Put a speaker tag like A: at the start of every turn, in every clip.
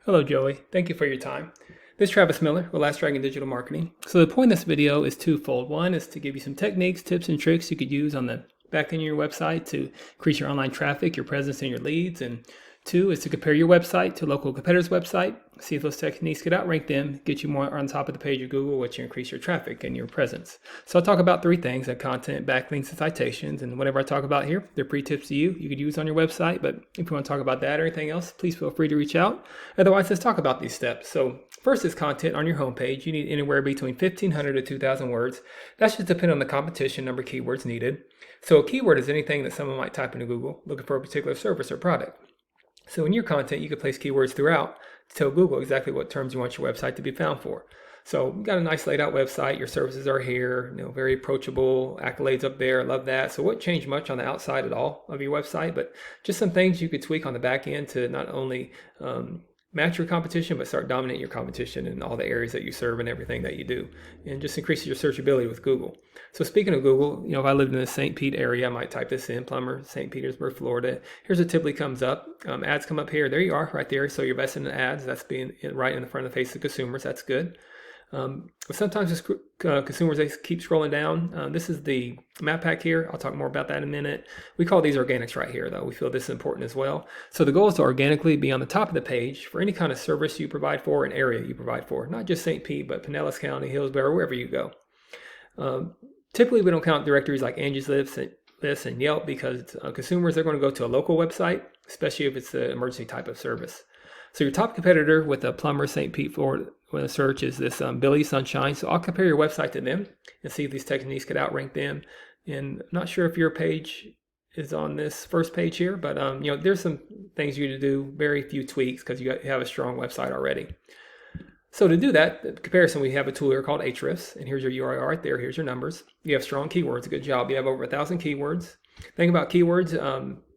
A: Hello, Joey. Thank you for your time. This is Travis Miller with Last Dragon Digital Marketing. So the point of this video is twofold. One is to give you some techniques, tips, and tricks you could use on the back end of your website to increase your online traffic, your presence, and your leads. And two is to compare your website to a local competitor's website, see if those techniques could outrank them, get you more on top of the page of Google, which will increase your traffic and your presence. So I'll talk about three things: content, backlinks, and citations. And whatever I talk about here, they're pre-tips to you could use on your website. But if you want to talk about that or anything else, please feel free to reach out. Otherwise, let's talk about these steps. So first is content. On your homepage, you need anywhere between 1,500 to 2,000 words. That's just depending on the competition, number of keywords needed. So a keyword is anything that someone might type into Google looking for a particular service or product. So in your content, you can place keywords throughout to tell Google exactly what terms you want your website to be found for. So you've got a nice laid out website. Your services are here, very approachable, accolades up there. Love that. So it wouldn't change much on the outside at all of your website, but just some things you could tweak on the back end to not only match your competition, but start dominating your competition in all the areas that you serve and everything that you do, and just increases your searchability with Google. So speaking of Google, if I lived in the St. Pete area, I might type this in: Plumber, St. Petersburg, Florida. Here's what typically comes up. Ads come up here. There you are, right there. So you're investing in ads. That's being right in the front of the face of consumers. That's good. Sometimes consumers, they keep scrolling down. This is the map pack here. I'll talk more about that in a minute. We call these organics right here, though. We feel this is important as well. So the goal is to organically be on the top of the page for any kind of service you provide for, an area you provide for, not just St. Pete, but Pinellas County, Hillsborough, wherever you go. Typically, we don't count directories like Angie's List and Yelp because consumers are going to go to a local website, especially if it's an emergency type of service. So your top competitor with a Plumber, St. Pete, Florida, when a search is this Billy Sunshine. So I'll compare your website to them and see if these techniques could outrank them. And I'm not sure if your page is on this first page here, but there's some things you need to do, very few tweaks because you have a strong website already. So to do that, the comparison, we have a tool here called Ahrefs, and here's your URL right there. Here's your numbers. You have strong keywords. Good job. You have over 1,000 keywords. Think about keywords.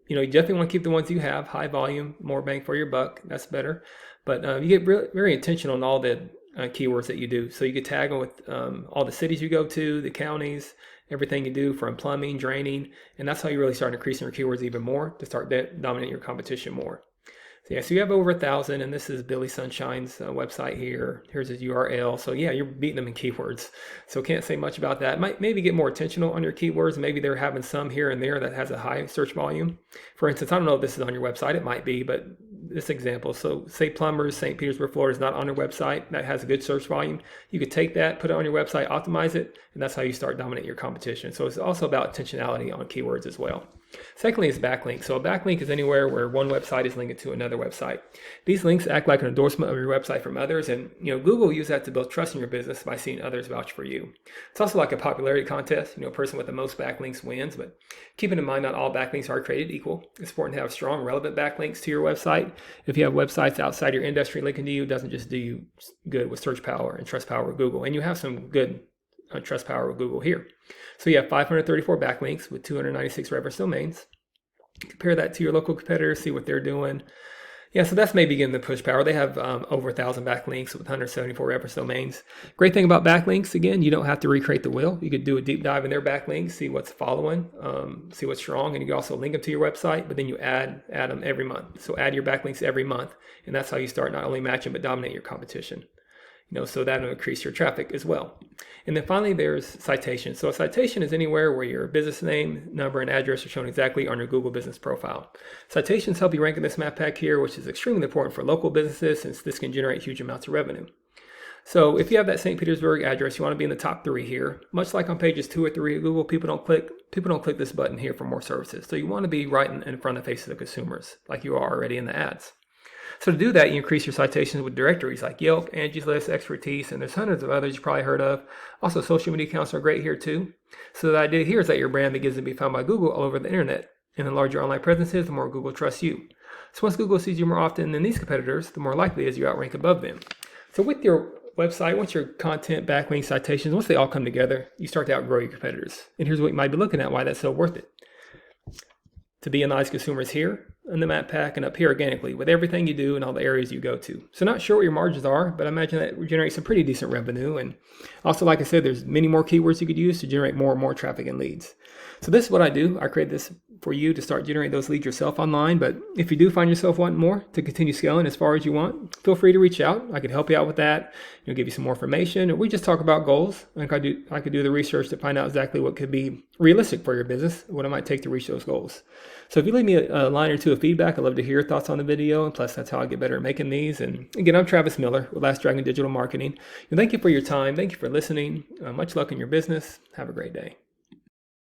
A: You definitely want to keep the ones you have, high volume, more bang for your buck. That's better. But you get very intentional in all the keywords that you do. So you could tag them with all the cities you go to, the counties, everything you do from plumbing, draining, and that's how you really start increasing your keywords even more to start dominating your competition more. So you have over 1,000, and this is Billy Sunshine's website here. Here's his URL. So yeah, you're beating them in keywords. So can't say much about that. Might maybe get more intentional on your keywords. Maybe they're having some here and there that has a high search volume. For instance, I don't know if this is on your website. It might be, but this example. So say Plumbers, St. Petersburg, Florida is not on your website. That has a good search volume. You could take that, put it on your website, optimize it, and that's how you start dominating your competition. So it's also about intentionality on keywords as well. Secondly is backlink. So a backlink is anywhere where one website is linked to another website. These links act like an endorsement of your website from others, and Google will use that to build trust in your business by seeing others vouch for you. It's also like a popularity contest. A person with the most backlinks wins, but keeping in mind not all backlinks are created equal. It's important to have strong, relevant backlinks to your website. If you have websites outside your industry linking to you, it doesn't just do you good with search power and trust power with Google, and you have some good trust power with Google here. So you have 534 backlinks with 296 reference domains. Compare that to your local competitors, see what they're doing. Yeah, so that's maybe getting the push power. They have over 1,000 backlinks with 174 reference domains. Great thing about backlinks, again, you don't have to recreate the wheel. You could do a deep dive in their backlinks, see what's following, see what's strong, and you can also link them to your website, but then you add them every month. So add your backlinks every month, and that's how you start not only matching, but dominate your competition. So that'll increase your traffic as well. And then finally, there's citation. So a citation is anywhere where your business name, number, and address are shown exactly on your Google business profile. Citations help you rank in this map pack here, which is extremely important for local businesses since this can generate huge amounts of revenue. So if you have that St. Petersburg address, you want to be in the top 3 here. Much like on pages 2 or 3 of Google, people don't click this button here for more services. So you want to be right in front of the face of the consumers, like you are already in the ads. So to do that, you increase your citations with directories like Yelp, Angie's List, Expertise, and there's hundreds of others you probably heard of. Also, social media accounts are great here too. So the idea here is that your brand begins to be found by Google all over the internet. And the larger online presence is, the more Google trusts you. So once Google sees you more often than these competitors, the more likely it is you outrank above them. So with your website, once your content, backlinks, citations, once they all come together, you start to outgrow your competitors. And here's what you might be looking at, why that's so worth it. To be in eyes consumers here in the map pack and up here organically with everything you do and all the areas you go to. So not sure what your margins are, but I imagine that generates some pretty decent revenue. And also, like I said, there's many more keywords you could use to generate more and more traffic and leads. So this is what I do. I create this for you to start generating those leads yourself online. But if you do find yourself wanting more to continue scaling as far as you want, feel free to reach out. I could help you out with that. Give you some more information, or we just talk about goals. I could do the research to find out exactly what could be realistic for your business, what it might take to reach those goals. So if you leave me a line or two of feedback, I'd love to hear your thoughts on the video. And plus, that's how I get better at making these. And again, I'm Travis Miller with Last Dragon Digital Marketing. And thank you for your time. Thank you for listening. Much luck in your business. Have a great day.